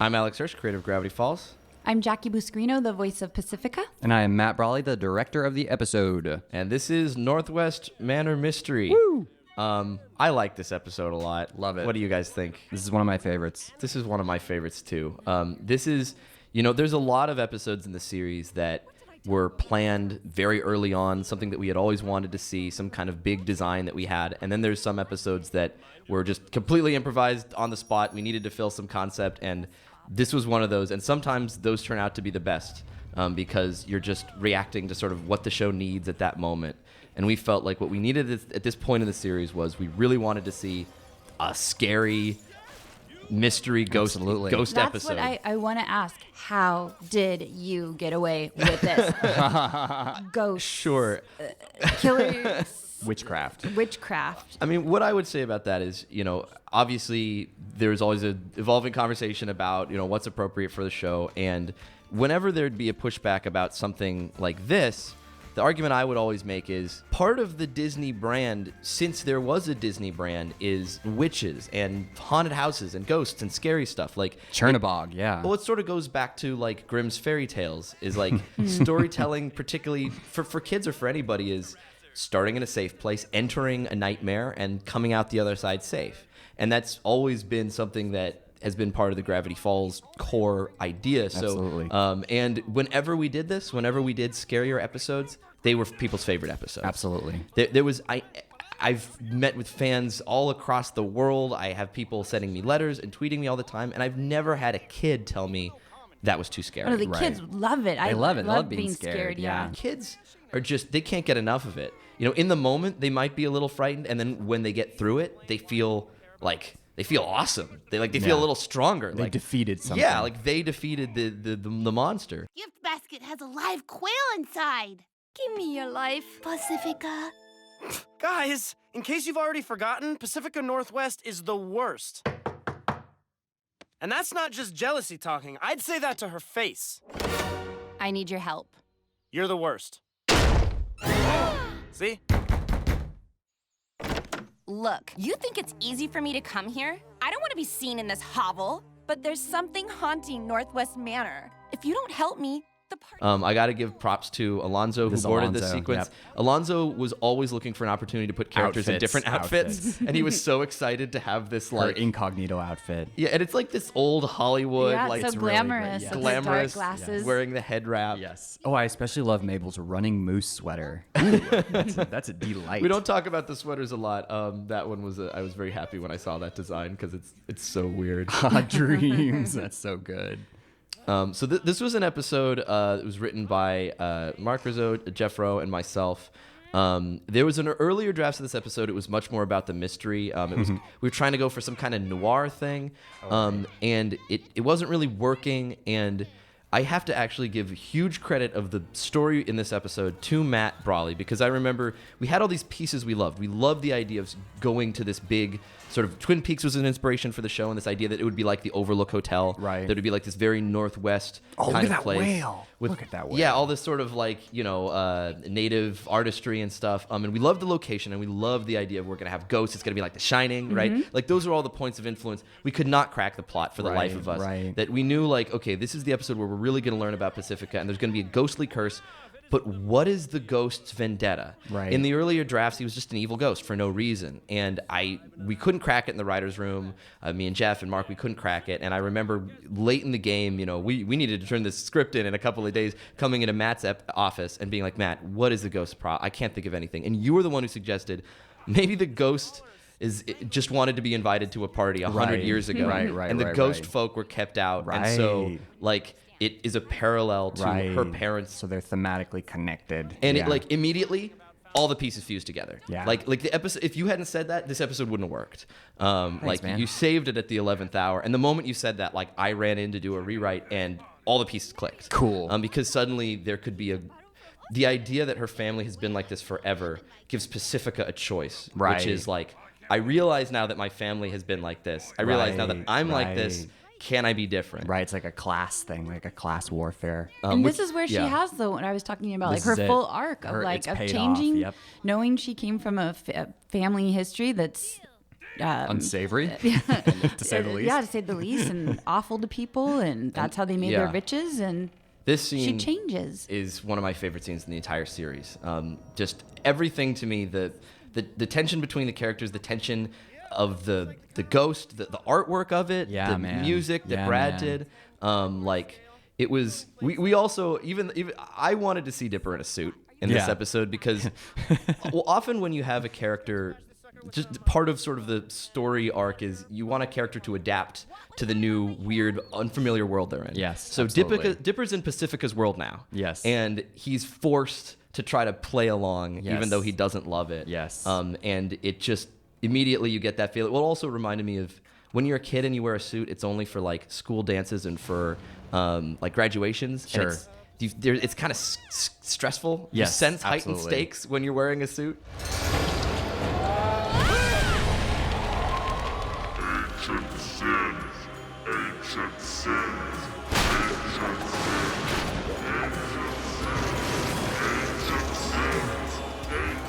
I'm Alex Hirsch, creator of Gravity Falls. I'm Jackie Buscarino, the voice of Pacifica. And I am Matt Brawley, the director of the episode. And this is Northwest Manor Mystery. Woo! I like this episode a lot. Love it. What do you guys think? This is one of my favorites. This is one of my favorites, too. This is, there's a lot of episodes in the series that were planned very early on, something that we had always wanted to see, some kind of big design that we had. And then there's some episodes that were just completely improvised on the spot. We needed to fill some concept, and this was one of those. And sometimes those turn out to be the best because you're just reacting to sort of what the show needs at that moment. And we felt like what we needed at this point in the series was we really wanted to see a scary mystery ghost That's episode. What I want to ask. How did you get away with this? Ghost. Sure. Killers. Witchcraft. I mean, what I would say about that is, obviously there's always an evolving conversation about, what's appropriate for the show. And whenever there'd be a pushback about something like this, the argument I would always make is part of the Disney brand, since there was a Disney brand, is witches and haunted houses and ghosts and scary stuff. Like Chernabog, yeah. Well, it sort of goes back to like Grimm's fairy tales, is like storytelling, particularly for kids or for anybody, is starting in a safe place, entering a nightmare, and coming out the other side safe. And that's always been something that has been part of the Gravity Falls core idea. Absolutely. And whenever we did scarier episodes, they were people's favorite episodes. Absolutely. I've met with fans all across the world. I have people sending me letters and tweeting me all the time, and I've never had a kid tell me that was too scary. Oh, the kids love it. They love it. They love love being scared. Yeah. Kids are they can't get enough of it. In the moment, they might be a little frightened, and then when they get through it, they feel awesome. They feel a little stronger. They defeated something. Yeah, like they defeated the monster. Gift basket has a live quail inside. Give me your life, Pacifica. Guys, in case you've already forgotten, Pacifica Northwest is the worst. And that's not just jealousy talking. I'd say that to her face. I need your help. You're the worst. See? Look, you think it's easy for me to come here? I don't want to be seen in this hovel, but there's something haunting Northwest Manor. If you don't help me, the party... I got to give props to Alonzo, who boarded this sequence. Yep. Alonzo was always looking for an opportunity to put characters in different outfits. And he was so excited to have this Her incognito outfit. Yeah, and it's like this old Hollywood, Yeah, like so glamorous. Really With glamorous, dark glasses. wearing the head wrap. Yes. Oh, I especially love Mabel's running moose sweater. Ooh, that's a delight. We don't talk about the sweaters a lot. That one was I was very happy when I saw that design because it's so weird. Hot dreams. That's so good. So this was an episode. It was written by Mark Rizzo, Jeff Rowe, and myself. There was an earlier draft of this episode. It was much more about the mystery. We were trying to go for some kind of noir thing, and it wasn't really working. And I have to actually give huge credit of the story in this episode to Matt Brawley, because I remember we had all these pieces we loved. We loved the idea of going to this big sort of Twin Peaks was an inspiration for the show, and this idea that it would be like the Overlook Hotel. Right. That it would be like this very Northwest kind of place. Whale. Look at that whale. Yeah, all this sort of like, native artistry and stuff. And we loved the location, and we loved the idea of we're going to have ghosts. It's going to be like The Shining, right? Like those are all the points of influence. We could not crack the plot for the life of us. Right. That we knew like, okay, this is the episode where we're really going to learn about Pacifica, and there's going to be a ghostly curse. But what is the ghost's vendetta? Right. In the earlier drafts, he was just an evil ghost for no reason. And we couldn't crack it in the writer's room. Me and Jeff and Mark, we couldn't crack it. And I remember late in the game, we needed to turn this script in a couple of days, coming into Matt's office and being like, Matt, what is the ghost I can't think of anything. And you were the one who suggested maybe the ghost just wanted to be invited to a party 100 years ago. Right. And the ghost folk were kept out. Right. And so, like... It is a parallel to her parents. So they're thematically connected. And it immediately, all the pieces fused together. Yeah. Like the episode, if you hadn't said that, this episode wouldn't have worked. Thanks, man. You saved it at the 11th hour. And the moment you said that, I ran in to do a rewrite and all the pieces clicked. Cool. Because suddenly there could be the idea that her family has been like this forever gives Pacifica a choice. Right. Which is I realize now that my family has been like this. I realize now that I'm like this. Can I be different? Right, it's like a class thing, like a class warfare. And this is where she has what I was talking about, This her is full it. arc of It's of paid changing, off, yep. knowing she came from a family history that's Unsavory, to say the least. Yeah, to say the least, and awful to people, and that's how they made their riches. And this scene she changes. Is one of my favorite scenes in the entire series. Just everything to me, the tension between the characters, the tension of the ghost, the artwork of it, the music that Brad did. Like it was. We also even I wanted to see Dipper in a suit in this episode because well, often when you have a character. Just part of sort of the story arc is you want a character to adapt to the new, weird, unfamiliar world they're in. Yes, so Dipper's in Pacifica's world now. Yes. And he's forced to try to play along, even though he doesn't love it. Yes. And it just, immediately you get that feeling. Well, it also reminded me of when you're a kid and you wear a suit, it's only for like school dances and for like graduations. Sure. And it's kind of stressful. Yes, You sense heightened absolutely. stakes when you're wearing a suit. Ancient sins, ancient sins.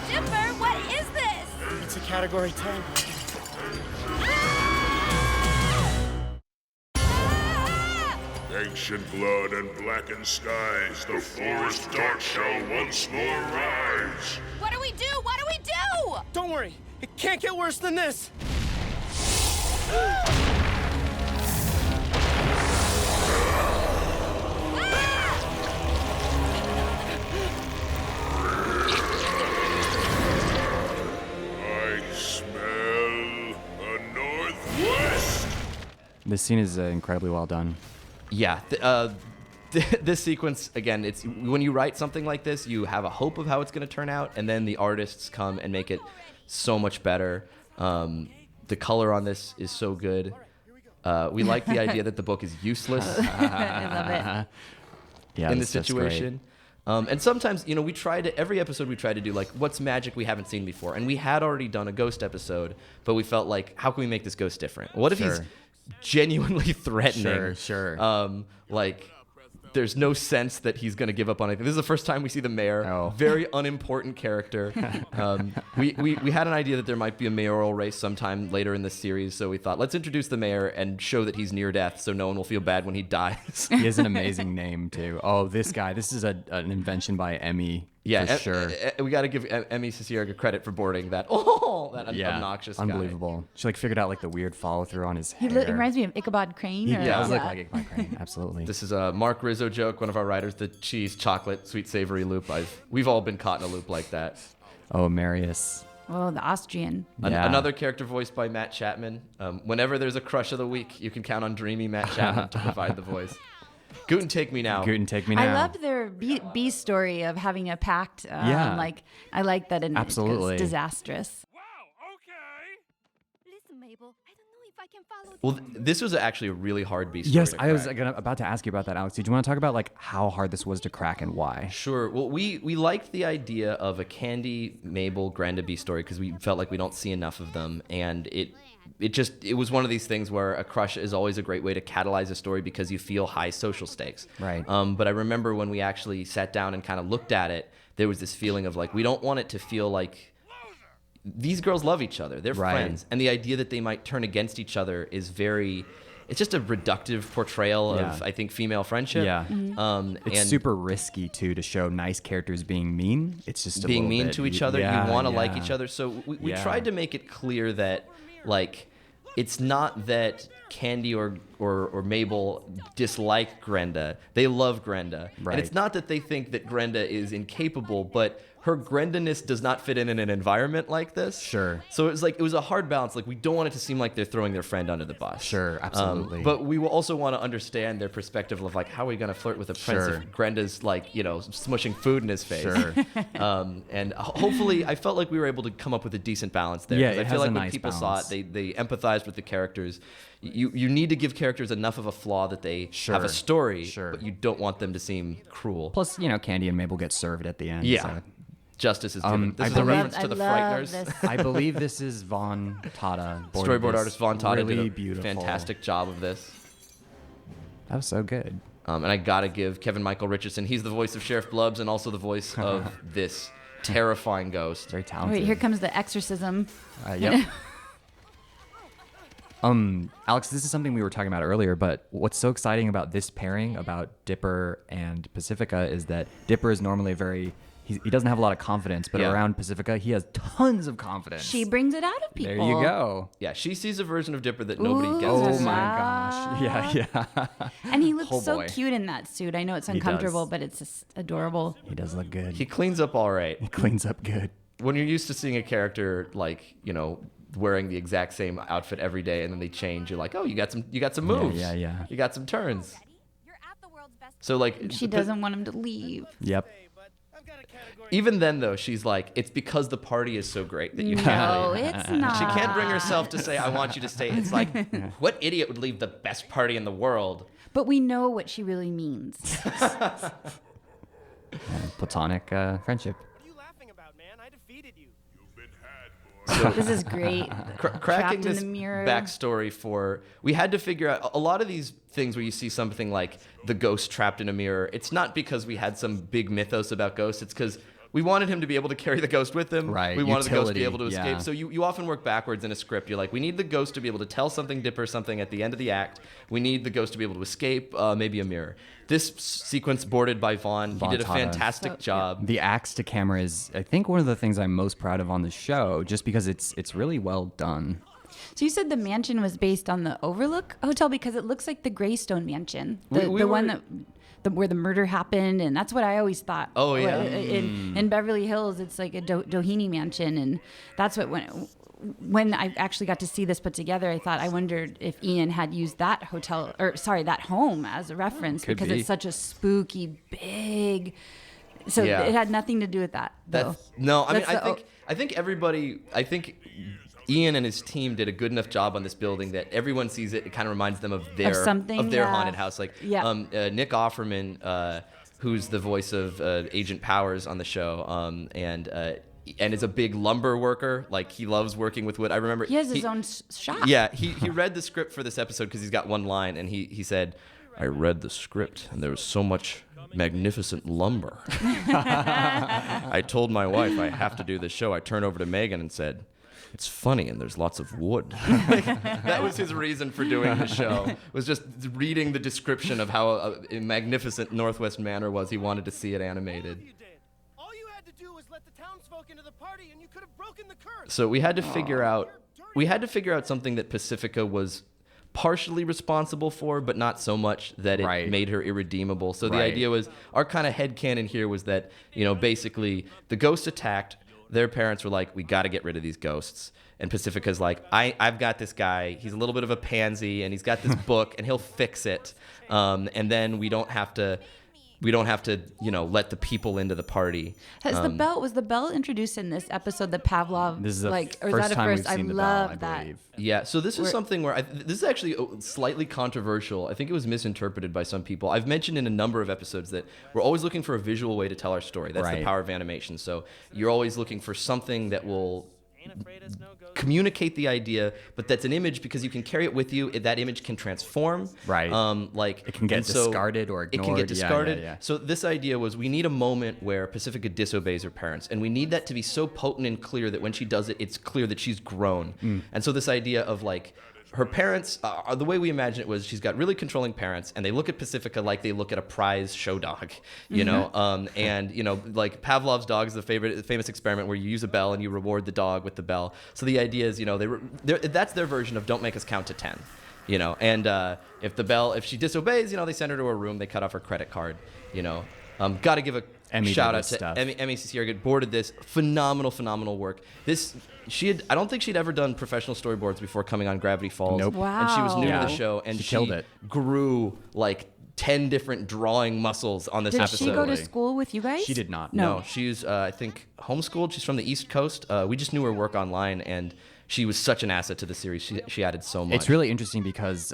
Dipper, what is this? It's a Category 10. Ancient blood and blackened skies, the forest dark shall once more rise. What do we do? What do we do? Don't worry, it can't get worse than this. I smell a northwest. This scene is incredibly well done. Yeah. This sequence, again, it's when you write something like this, you have a hope of how it's going to turn out, and then the artists come and make it so much better. The color on this is so good. We like the idea that the book is useless I love it. Yeah, in this this stuff's great. situation. And sometimes, we try to, every episode we try to do like, what's magic we haven't seen before? And we had already done a ghost episode, but we felt like, how can we make this ghost different? What if he's genuinely threatening? Sure. Like, there's no sense that he's going to give up on anything. This is the first time we see the mayor. Oh. Very unimportant character. We had an idea that there might be a mayoral race sometime later in this series, so we thought, let's introduce the mayor and show that he's near death so no one will feel bad when he dies. He has an amazing name, too. Oh, this guy. This is an invention by Emmy. Yeah, for sure. We got to give Emmy Cicierega credit for boarding that. that obnoxious guy. Unbelievable. She figured out the weird follow through on his hair. He reminds me of Ichabod Crane. He or- does look like Ichabod Crane. Absolutely. This is a Mark Rizzo joke, one of our writers, the cheese, chocolate, sweet, savory loop. We've all been caught in a loop like that. Oh, Marius. Oh, the Austrian. Yeah. Another character voiced by Matt Chapman. Whenever there's a crush of the week, you can count on dreamy Matt Chapman to provide the voice. Guten, take me now. Guten, take me now. I loved their B story of having a pact. Yeah. I like that in Absolutely. It's disastrous. Listen, Mabel, I don't know if I can follow Well, this was actually a really hard B story. Yes, to I was crack. about to ask you about that, Alex. Did you want to talk about how hard this was to crack and why? Sure. Well, we liked the idea of a Candy, Mabel, Granda B story because we felt like we don't see enough of them, and it was one of these things where a crush is always a great way to catalyze a story because you feel high social stakes. Right. But I remember when we actually sat down and kind of looked at it, there was this feeling of we don't want it to feel like these girls love each other. They're Right. friends. And the idea that they might turn against each other is it's just a reductive portrayal of, I think, female friendship. Yeah. It's and super risky, too, to show nice characters being mean. It's just being a mean bit, to each other. Yeah, You want to yeah. like each other. So we Yeah. tried to make it clear that, it's not that Candy or Mabel dislike Grenda. They love Grenda. Right. And it's not that they think that Grenda is incapable, but her Grenda-ness does not fit in an environment like this. Sure. So it was a hard balance. We don't want it to seem like they're throwing their friend under the bus. Sure, absolutely. But we will also want to understand their perspective of how are we going to flirt with a prince Sure. if Grenda's smushing food in his face. Sure. And hopefully, I felt like we were able to come up with a decent balance there. Yeah, 'Cause it I has feel a like when nice people balance. saw it, they empathized with the characters. You need to give characters enough of a flaw that they have a Sure. story, Sure. but you don't want them to seem cruel. Plus, Candy and Mabel get served at the end. Yeah. so- Justice is given. This I is a believe- reference to the Frighteners. This. I believe this is Von Tata. Storyboard artist Von Tata really did a beautiful. fantastic job of this. That was so good. And I gotta give Kevin Michael Richardson. He's the voice of Sheriff Blubbs and also the voice of this terrifying ghost. Very talented. Wait, here comes the exorcism. Yep. Alex, this is something we were talking about earlier, but what's so exciting about this pairing, about Dipper and Pacifica, is that Dipper is normally he doesn't have a lot of confidence, but around Pacifica, he has tons of confidence. She brings it out of people. There you go. Yeah, she sees a version of Dipper that nobody gets Oh to my see. gosh. Yeah. And he looks Oh, so boy. cute in that suit. I know it's does. uncomfortable, but it's just adorable. He does look good. He cleans up all right. He cleans up good. When you're used to seeing a character like, wearing the exact same outfit every day and then they change, you're like, oh, you got some moves. Yeah. You got some turns. You're at the world's best. So like She doesn't want him to leave. Yep. even then though, she's like, it's because the party is so great that you No, can't. it's not. She can't bring herself to say, I want you to stay. It's like, what idiot would leave the best party in the world? But we know what she really means. Platonic friendship. What are you laughing about, man? I defeated you. You've been had, boy. This is great. Cracking Trapped in this the mirror. backstory we had to figure out a lot of these things where you see something like the ghost trapped in a mirror. It's not because we had some big mythos about ghosts. It's because we wanted him to be able to carry the ghost with him. Right, We wanted the ghost to be utility, able to escape. yeah. So you often work backwards in a script. You're like, we need the ghost to be able to tell something, Dipper something at the end of the act. We need the ghost to be able to escape, maybe a mirror. This sequence boarded by Vaughn. He did a Vaughn taught us. fantastic job. The axe to camera is, I think, one of the things I'm most proud of on the show, just because it's really well done. So you said the mansion was based on the Overlook Hotel because it looks like the Greystone Mansion, the We one were- where the murder happened, and that's what I always thought. Oh, yeah. In Beverly Hills, it's like a Doheny mansion, and that's what when I actually got to see this put together, I thought I wondered if Ian had used that that home as a reference Could because be. it's such a spooky big. So Yeah. it had nothing to do with that. Though. No, I mean, That's I think Ian and his team did a good enough job on this building that everyone sees it. It kind of reminds them of their something, yeah. haunted house. Like Nick Offerman, who's the voice of Agent Powers on the show, and is a big lumber worker. Like he loves working with wood. I remember He has his own shop. Yeah, he read the script for this episode because he's got one line, and he said, I read the script, and there was so much magnificent lumber. I told my wife I have to do this show. I turned over to Megan and said, it's funny, and there's lots of wood. That was his reason for doing the show, was just reading the description of how a magnificent Northwest Manor was. He wanted to see it animated. You did. All you had to do was let the townsfolk into the party, and you could have broken the curse. So we had to figure out something that Pacifica was partially responsible for, but not so much that it Right. made her irredeemable. So the Right. idea was, our kind of headcanon here was that, basically the ghost attacked. Their parents were like, we got to get rid of these ghosts. And Pacifica's like, I've got this guy. He's a little bit of a pansy, and he's got this book, and he'll fix it. And then we don't have to, let the people into the party. Was the bell introduced in this episode? The Pavlov, This is the or is first that a time first? we've seen I the love bell, I that. believe. Yeah, so this is something where this is actually slightly controversial. I think it was misinterpreted by some people. I've mentioned in a number of episodes that we're always looking for a visual way to tell our story. That's the Right. power of animation. So you're always looking for something that will Ain't afraid it's no ghost. communicate the idea, but that's an image because you can carry it with you. That image can transform. Right. It can get discarded or It can ignored. get Yeah, discarded. yeah. So this idea was we need a moment where Pacifica disobeys her parents, and we need that to be so potent and clear that when she does it, it's clear that she's grown. And so this idea of like her parents, the way we imagine it was she's got really controlling parents, and they look at Pacifica like they look at a prize show dog, like Pavlov's dog is the famous experiment where you use a bell and you reward the dog with the bell. So the idea is, that's their version of don't make us count to 10. And if she disobeys, they send her to her room, they cut off her credit card, got to give a Emmy shout did out this to stuff. Emmy Sierra boarded this phenomenal work. I don't think she'd ever done professional storyboards before coming on Gravity Falls. Nope. And she was new Wow. to the show, and She killed it. grew like 10 different drawing muscles on this Did episode. she go to Absolutely. school with you guys? She did not. No, she's I think homeschooled. She's from the East Coast. We just knew her work online, and she was such an asset to the series. She added so much. It's really interesting because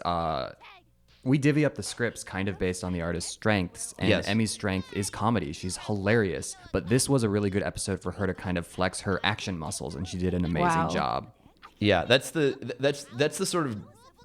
we divvy up the scripts kind of based on the artist's strengths, and Yes. Emmy's strength is comedy. She's hilarious, but this was a really good episode for her to kind of flex her action muscles, and she did an amazing Wow. job. Yeah, that's the sort of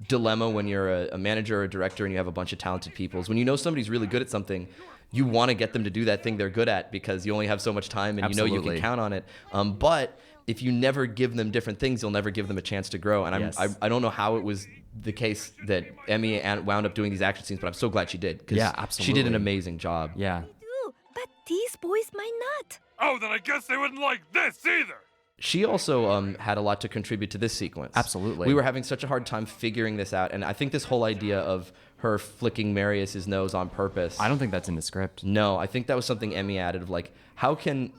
dilemma when you're a manager or a director and you have a bunch of talented people. Is when you know somebody's really good at something, you want to get them to do that thing they're good at because you only have so much time and you know you Absolutely. can count on it. But if you never give them different things, you'll never give them a chance to grow. And Yes. I don't know how it was the case that Emmy wound up doing these action scenes, but I'm so glad she did. 'Cause Yeah, she did an absolutely. amazing job. Yeah. Do, but these boys might not. Oh, then I guess they wouldn't like this either. She also had a lot to contribute to this sequence. Absolutely. We were having such a hard time figuring this out, and I think this whole idea of her flicking Marius's nose on purpose. I don't think that's in the script. No, I think that was something Emmy added of like, how can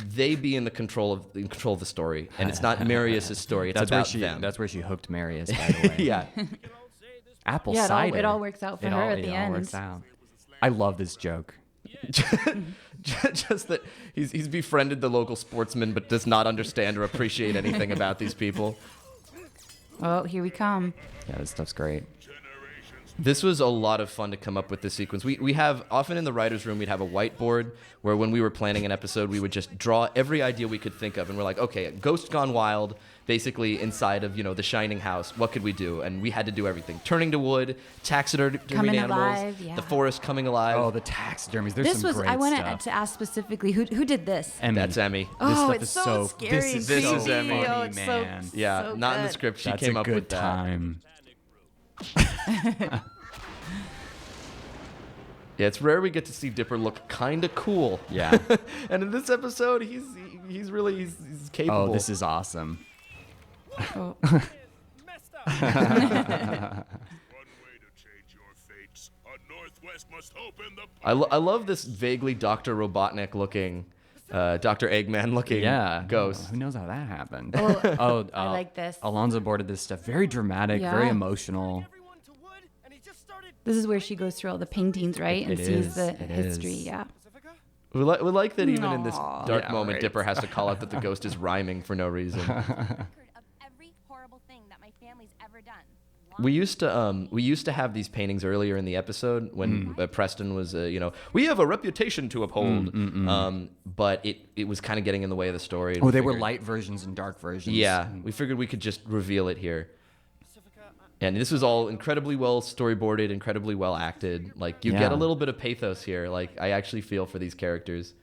they be in control of the story, and it's not Marius's story? It's about them. That's where she hooked Marius, by the way. Yeah. Apple Yeah, cider. it all works out for her at the It all end. works out. I love this joke. Just that he's befriended the local sportsman, but does not understand or appreciate anything about these people. Oh, here we come. Yeah, this stuff's great. This was a lot of fun to come up with this sequence. We have, often in the writer's room, we'd have a whiteboard where when we were planning an episode, we would just draw every idea we could think of. And we're like, okay, Ghost Gone Wild, basically inside of, the Shining house, what could we do? And we had to do everything. Turning to wood, taxidermied Coming animals, alive, yeah. the forest coming alive. Oh, the taxidermies. There's This some was, great I wanted stuff. to ask specifically, who did this? Emmy. That's Emmy. This Oh, stuff it's is so scary This and is This so is Emmy. funny, Oh, it's so- man. Yeah, so not in the good. script. She That's came a up good with that. time. Yeah, it's rare we get to see Dipper look kind of cool. Yeah. And in this episode, he's really capable. Oh, this is awesome. Oh. One way to change your fates. A Northwest must open the I love this vaguely Dr. Robotnik looking, Dr. Eggman looking ghost. Who knows how that happened? Oh, I like this. Alonzo boarded this stuff. Very dramatic, very Yeah. emotional. Everyone to wood, and he just started. This is where she goes through all the paintings, right? It And sees is, the it history, is. yeah. Pacifica? We like that even in this Aw. dark Yeah, moment, right. Dipper has to call out that the ghost is rhyming for no reason. Record of every horrible thing that my family's ever done. We used to have these paintings earlier in the episode when Preston was, we have a reputation to uphold. But it was kind of getting in the way of the story. and Oh, we they were figured- light versions and dark versions. Yeah, we figured we could just reveal it here. And this was all incredibly well storyboarded, incredibly well acted. Like, you get Yeah. a little bit of pathos here. Like, I actually feel for these characters.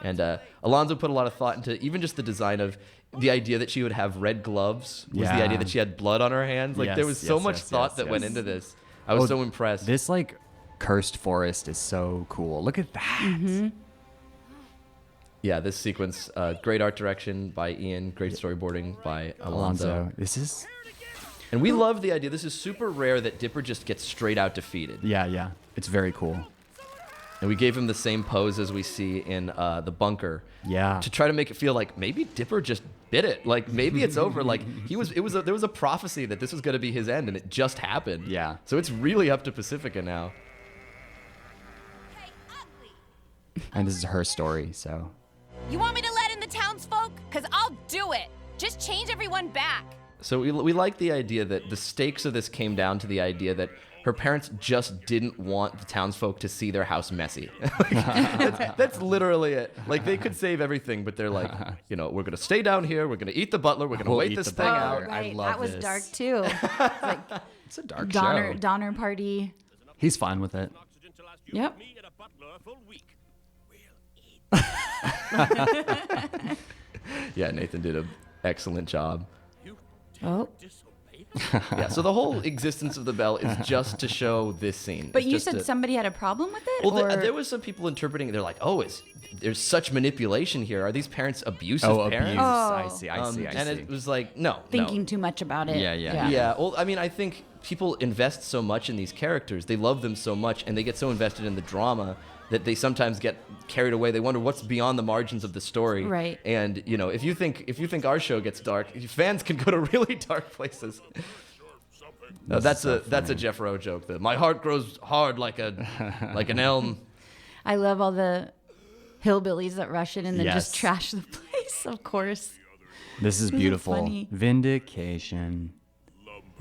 And Alonzo put a lot of thought into even just the design of the idea that she would have red gloves was the Yeah. idea that she had blood on her hands. Like, there was so Yes, much yes, thought yes, that went yes. into this. I was Oh, so impressed. This like cursed forest is so cool. Look at that. Yeah, this sequence, great art direction by Ian, great storyboarding by Alonzo. Alonzo. This is And we love the idea. This is super rare that Dipper just gets straight out defeated. yeah. It's very cool. And we gave him the same pose as we see in the bunker. Yeah. To try to make it feel like maybe Dipper just bit it. Like maybe it's over. Like there was a prophecy that this was going to be his end, and it just happened. Yeah. So it's really up to Pacifica now. Hey, ugly! And this is her story, so You want me to let in the townsfolk? Cause I'll do it. Just change everyone back. So we like the idea that the stakes of this came down to the idea that her parents just didn't want the townsfolk to see their house messy. that's literally it. Like, they could save everything, but they're like, we're going to stay down here. We're going to eat the butler. We're going to We'll wait eat this the thing butler. out. I Right, love that was this. dark too. It's like it's a dark Donner show. Donner party. He's fine with it. Yep. Yeah, Nathan did an excellent job. Oh, Yeah, so the whole existence of the bell is just to show this scene. but It's you just said to- somebody had a problem with it, Well, or there was some people interpreting it. They're like, there's such manipulation here. Are these parents abusive Oh, parents? abuse. I see. I And see. it was like, no. thinking too much about it. Yeah. Yeah, well, I mean, I think people invest so much in these characters. They love them so much, and they get so invested in the drama that they sometimes get carried away. They wonder what's beyond the margins of the story. Right. And if you think our show gets dark, fans can go to really dark places. No, that's a Jeff Rowe joke. My heart grows hard like an elm. I love all the hillbillies that rush in and then just Yes. trash the place. Of course. This is beautiful. funny. Vindication.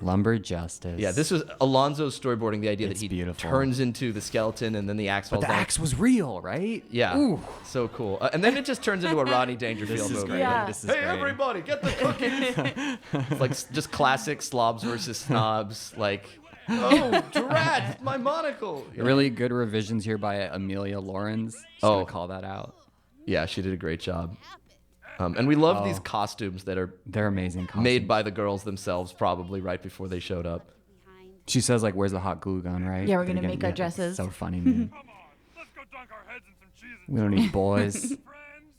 Lumber justice. Yeah, this was Alonzo's storyboarding the idea It's that he beautiful. turns into the skeleton and then the axe falls But the down. axe was real, right? Yeah, Ooh. so cool. And then it just turns into a Rodney Dangerfield This is movie. great. Yeah. This is Hey, great. everybody, get the cookies! It's like just classic slobs versus snobs. Like, oh, drat, my monocle. Really good revisions here by Amelia Lawrence. Just Oh. gonna call that out. Yeah, she did a great job. And we love these costumes that are They're amazing costumes. made by the girls themselves, probably right before they showed up. She says, like, where's the hot glue gun, right? Yeah, we're gonna make our dresses. So funny, man. We don't need boys.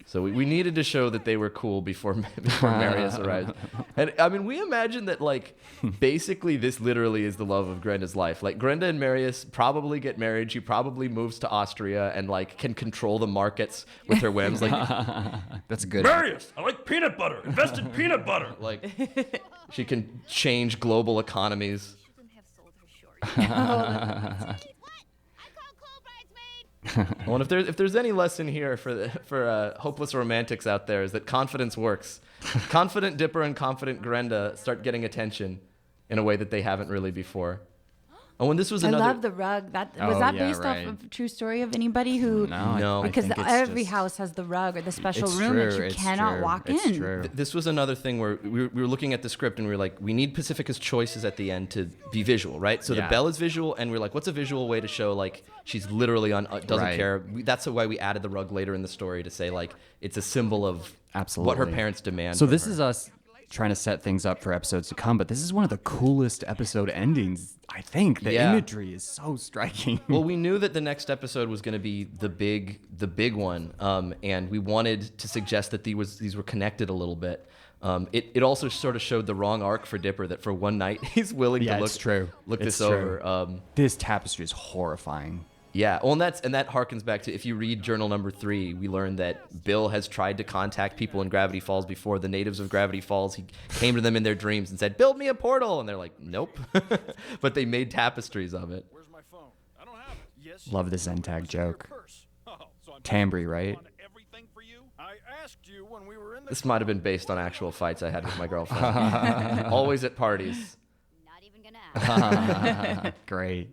So we needed to show that they were cool before Marius arrived. And I mean, we imagine that, like, basically this literally is the love of Grenda's life. Like, Grenda and Marius probably get married. She probably moves to Austria and, like, can control the markets with her whims. Like, That's good. Marius, I like peanut butter. Invest in peanut butter. like she can change global economies. Well, if there's any lesson here for hopeless romantics out there, is that confidence works. Confident Dipper and confident Grenda start getting attention in a way that they haven't really before. Oh, and this was another. I love the rug. That was Oh, that yeah, based right. off of a true story of anybody who? No. Because I think it's every just- house has the rug or the special It's room true, that you it's cannot true, walk it's in. True. This was another thing where we were looking at the script and we were like, we need Pacifica's choices at the end to be visual, right? So the Yeah. bell is visual, and we're like, what's a visual way to show like she's literally on doesn't Right. care? That's why we added the rug later in the story to say like it's a symbol of Absolutely. what her parents demand. So from this her. is us trying to set things up for episodes to come, but this is one of the coolest episode endings, I think. The Yeah. imagery is so striking. Well, we knew that the next episode was going to be the big one, and we wanted to suggest that these were connected a little bit. It also sort of showed the wrong arc for Dipper, that for one night he's willing Yeah, to it's true. look It's this true. over. This tapestry is horrifying. Yeah, well, and that harkens back to, if you read journal number 3, we learned that Bill has tried to contact people in Gravity Falls before, the natives of Gravity Falls. He came to them in their dreams and said, "Build me a portal," and they're like, "Nope." But they made tapestries of it. Where's my phone? I don't have it. Yes. Love the Zentag joke. Purse. Oh, so I'm Tambry, right? on everything for you? I asked you when we were in the This might have been based on actual fights I had with my girlfriend. Always at parties. Not even gonna ask. Great.